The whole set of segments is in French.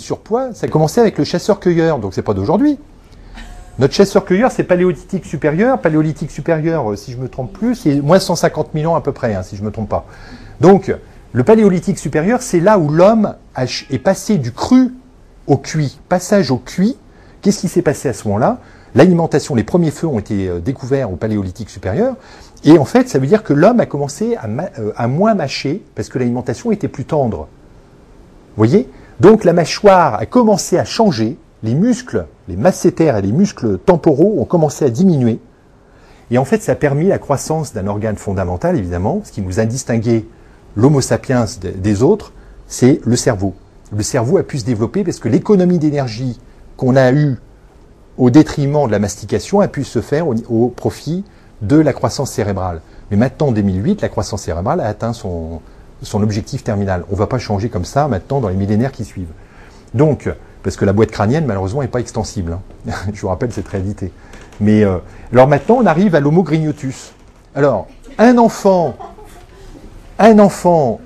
surpoids, ça a commencé avec le chasseur-cueilleur, donc c'est pas d'aujourd'hui. Notre chasseur-cueilleur, c'est paléolithique supérieur. Paléolithique supérieur, si je me trompe plus, c'est moins 150 000 ans à peu près, si je me trompe pas. Donc, le paléolithique supérieur, c'est là où l'homme est passé du cru au cuit. Passage au cuit, qu'est-ce qui s'est passé à ce moment-là? L'alimentation, les premiers feux ont été découverts au paléolithique supérieur. Et en fait, ça veut dire que l'homme a commencé à moins mâcher parce que l'alimentation était plus tendre. Vous voyez? Donc la mâchoire a commencé à changer, les muscles, les masséters et les muscles temporaux ont commencé à diminuer. Et en fait, ça a permis la croissance d'un organe fondamental, évidemment, ce qui nous a distingué l'homo sapiens des autres, c'est le cerveau. Le cerveau a pu se développer parce que l'économie d'énergie qu'on a eue au détriment de la mastication a pu se faire au profit de la croissance cérébrale. Mais maintenant, en 2008, la croissance cérébrale a atteint son objectif terminal. On ne va pas changer comme ça maintenant dans les millénaires qui suivent. Donc, parce que la boîte crânienne, malheureusement, n'est pas extensible. Je vous rappelle cette réalité. Mais alors maintenant, on arrive à l'homo grignotus. Alors, un enfant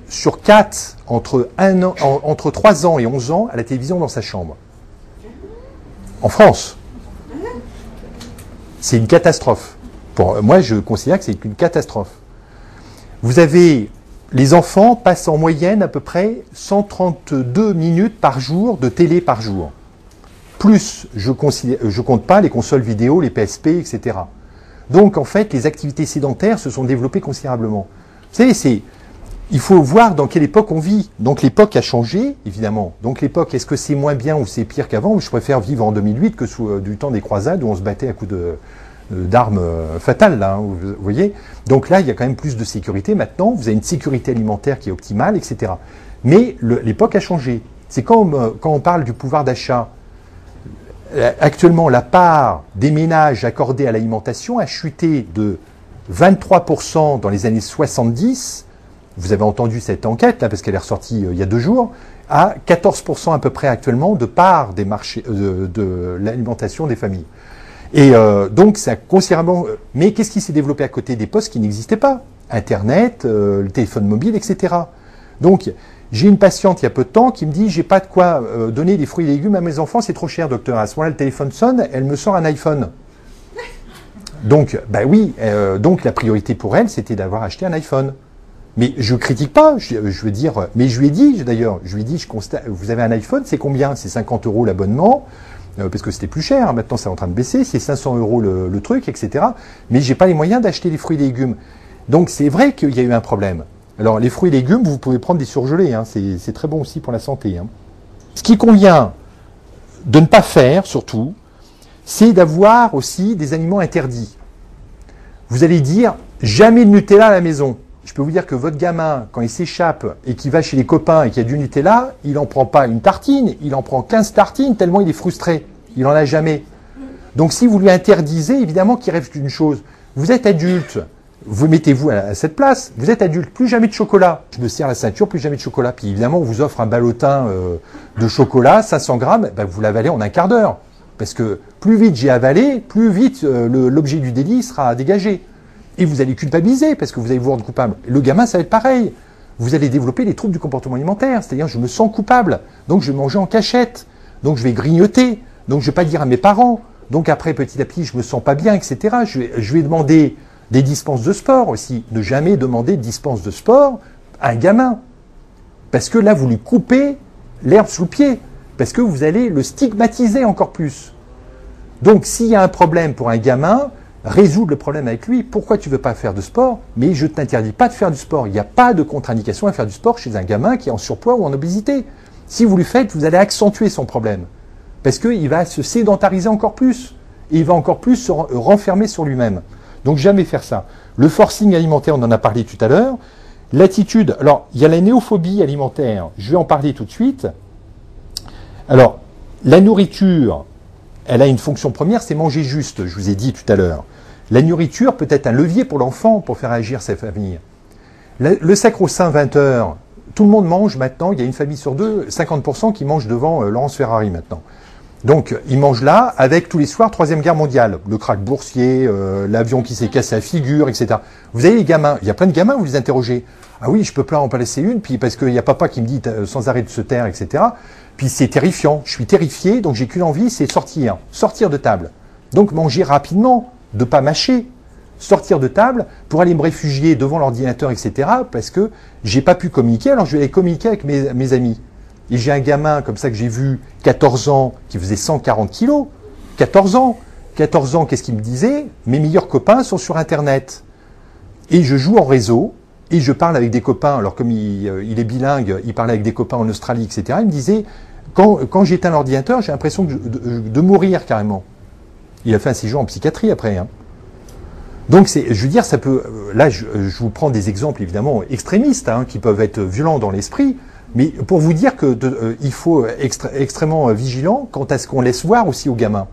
sur 4 entre 3 ans et 11 ans a la télévision dans sa chambre. En France. C'est une catastrophe. Moi, je considère que c'est une catastrophe. Vous avez... Les enfants passent en moyenne à peu près 132 minutes par jour de télé par jour. Plus, je compte pas les consoles vidéo, les PSP, etc. Donc, en fait, les activités sédentaires se sont développées considérablement. Vous savez, il faut voir dans quelle époque on vit. Donc, l'époque a changé, évidemment. Donc, l'époque, est-ce que c'est moins bien ou c'est pire qu'avant? Je préfère vivre en 2008 que sous du temps des croisades où on se battait à coups d'armes fatales, là, vous voyez. Donc là, il y a quand même plus de sécurité. Maintenant, vous avez une sécurité alimentaire qui est optimale, etc. Mais l'époque a changé. C'est quand on parle du pouvoir d'achat, actuellement, la part des ménages accordés à l'alimentation a chuté de 23% dans les années 70. Vous avez entendu cette enquête, là, parce qu'elle est ressortie il y a 2 jours, à 14% à peu près actuellement de part des marchés, de l'alimentation des familles. Et donc, ça a considérablement... Mais qu'est-ce qui s'est développé à côté des postes qui n'existaient pas? Internet, le téléphone mobile, etc. Donc, j'ai une patiente il y a peu de temps qui me dit « J'ai pas de quoi donner des fruits et légumes à mes enfants, c'est trop cher, docteur. » À ce moment-là, le téléphone sonne, elle me sort un iPhone. Donc, bah oui, donc la priorité pour elle, c'était d'avoir acheté un iPhone. Mais je critique pas, je veux dire... Mais je lui ai dit, d'ailleurs, je constate, vous avez un iPhone, c'est combien? C'est 50 € l'abonnement. Parce que c'était plus cher, maintenant c'est en train de baisser, c'est 500 € le truc, etc. Mais j'ai pas les moyens d'acheter les fruits et légumes. Donc c'est vrai qu'il y a eu un problème. Alors les fruits et légumes, vous pouvez prendre des surgelés, c'est très bon aussi pour la santé. Ce qui convient de ne pas faire, surtout, c'est d'avoir aussi des aliments interdits. Vous allez dire, jamais de Nutella à la maison. Je peux vous dire que votre gamin, quand il s'échappe et qu'il va chez les copains et qu'il y a du Nutella, il n'en prend pas une tartine, il en prend 15 tartines tellement il est frustré. Il n'en a jamais. Donc si vous lui interdisez, évidemment qu'il rêve d'une chose. Vous êtes adulte, vous mettez-vous à cette place, vous êtes adulte, plus jamais de chocolat. Je me serre la ceinture, plus jamais de chocolat. Puis évidemment, on vous offre un ballotin de chocolat, 500 grammes, ben vous l'avalez en un quart d'heure. Parce que plus vite j'ai avalé, plus vite l'objet du délit sera dégagé. Et vous allez culpabiliser parce que vous allez vous rendre coupable. Le gamin, ça va être pareil. Vous allez développer les troubles du comportement alimentaire. C'est-à-dire, je me sens coupable. Donc, je vais manger en cachette. Donc, je vais grignoter. Donc, je ne vais pas dire à mes parents. Donc, après, petit à petit, je me sens pas bien, etc. Je vais demander des dispenses de sport aussi. Ne jamais demander de dispense de sport à un gamin. Parce que là, vous lui coupez l'herbe sous le pied. Parce que vous allez le stigmatiser encore plus. Donc, s'il y a un problème pour un gamin, résoudre le problème avec lui. Pourquoi tu ne veux pas faire de sport? Mais je ne t'interdis pas de faire du sport. Il n'y a pas de contre-indication à faire du sport chez un gamin qui est en surpoids ou en obésité. Si vous le faites, vous allez accentuer son problème. Parce qu'il va se sédentariser encore plus. Et il va encore plus se renfermer sur lui-même. Donc jamais faire ça. Le forcing alimentaire, on en a parlé tout à l'heure. L'attitude, alors il y a la néophobie alimentaire. Je vais en parler tout de suite. Alors, la nourriture... Elle a une fonction première, c'est manger juste, je vous ai dit tout à l'heure. La nourriture peut être un levier pour l'enfant pour faire agir sa famille. Le sacro-saint 20 heures, tout le monde mange maintenant, il y a une famille sur 2, 50% qui mange devant Laurence Ferrari maintenant. Donc, il mange là, avec tous les soirs, Troisième Guerre mondiale. Le krach boursier, l'avion qui s'est cassé la figure, etc. Vous avez les gamins, il y a plein de gamins, vous les interrogez. Ah oui, je peux pas en placer une, puis parce qu'il y a papa qui me dit sans arrêt de se taire, etc. Puis c'est terrifiant, je suis terrifié, donc j'ai qu'une envie, c'est sortir de table. Donc manger rapidement, de pas mâcher, sortir de table pour aller me réfugier devant l'ordinateur, etc. Parce que j'ai pas pu communiquer, alors je vais aller communiquer avec mes amis. Et j'ai un gamin comme ça que j'ai vu, 14 ans, qui faisait 140 kilos. 14 ans. 14 ans, qu'est-ce qu'il me disait? Mes meilleurs copains sont sur Internet. Et je joue en réseau, et je parle avec des copains. Alors comme il est bilingue, il parlait avec des copains en Australie, etc. Il me disait, quand j'éteins l'ordinateur, j'ai l'impression de mourir carrément. Il a fait un séjour en psychiatrie après. Hein. Donc, je veux dire, ça peut... Là, je vous prends des exemples évidemment extrémistes, hein, qui peuvent être violents dans l'esprit. Mais pour vous dire qu'il faut être extrêmement vigilant quant à ce qu'on laisse voir aussi aux gamins.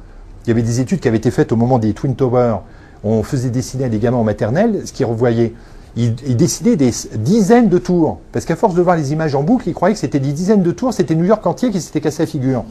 Il y avait des études qui avaient été faites au moment des Twin Towers. On faisait dessiner à des gamins en maternelle ce qu'ils revoyaient. Ils dessinaient des dizaines de tours. Parce qu'à force de voir les images en boucle, ils croyaient que c'était des dizaines de tours, c'était New York entier qui s'était cassé la figure.